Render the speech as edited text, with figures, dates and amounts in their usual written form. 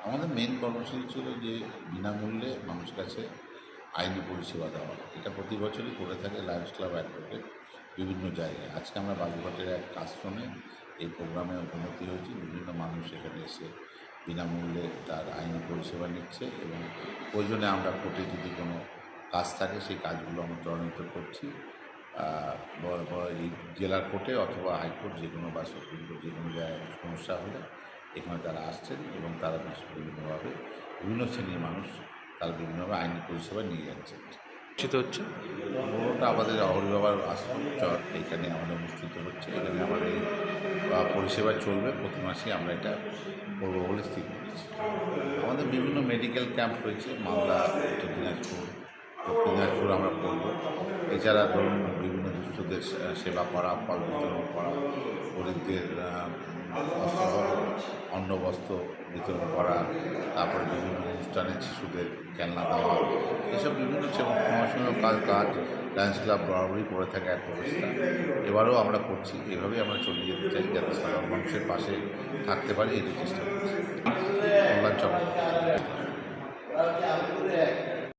আমাদের মেন কর্মসূচি ছিল যে বিনামূল্যে মানুষ কাছে আইনি পরিষেবা দেওয়া। এটা প্রতি বছরই করে থাকে লায়ন্স ক্লাব অ্যাডভোকেট বিভিন্ন জায়গায়। আজকে আমরা বালুরঘাটের এক আশ্রমে এই প্রোগ্রামে উপনীত হয়েছি। বিভিন্ন মানুষ এখানে এসে বিনামূল্যে তার আইনি পরিষেবা নিচ্ছে এবং প্রয়োজনে আমরা কোর্টে যদি কোনো কাজ থাকে সেই কাজগুলো আমরা ত্বরান্বিত করছি। এই জেলার কোর্টে অথবা হাইকোর্ট যে কোনো বা সুপ্রিম কোর্ট যে কোনো জায়গায় সমস্যা হলে এখানে তারা আসছেন এবং তারা বিভিন্নভাবে বিভিন্ন শ্রেণীর মানুষ তারা বিভিন্নভাবে আইনি পরিষেবা নিয়ে যাচ্ছেন। হচ্ছে পুরোটা আমাদের হরিবাবার আশ্রম চর এখানে আমাদের অনুষ্ঠিত হচ্ছে। এখানে আমাদের এই পরিষেবা চলবে, প্রতি মাসে আমরা এটা করবো বলে স্থির করেছি। আমাদের বিভিন্ন মেডিকেল ক্যাম্প রয়েছে, মালদা, উত্তর দিনাজপুর, দক্ষিণ দিনাজপুর আমরা করব। এছাড়া ধরুন বিভিন্ন দুস্থদের সেবা করা, ফল বিতরণ করা, গরিবদের অন্ন বস্ত্র বিতরণ করা, তারপরে বিভিন্ন অনুষ্ঠানে শিশুদের খেলনা দেওয়া, এসব বিভিন্ন সমাজসেবা কাজ লায়ন্স ক্লাব বরাবরই করে থাকে এক ব্যবস্থা। এবারেও আমরা করছি, এভাবেই আমরা চলিয়ে যেতে চাই যাতে সাধারণ মানুষের পাশে থাকতে পারি, এটি চেষ্টা করছি। কল্যাণ চক্রবর্তী।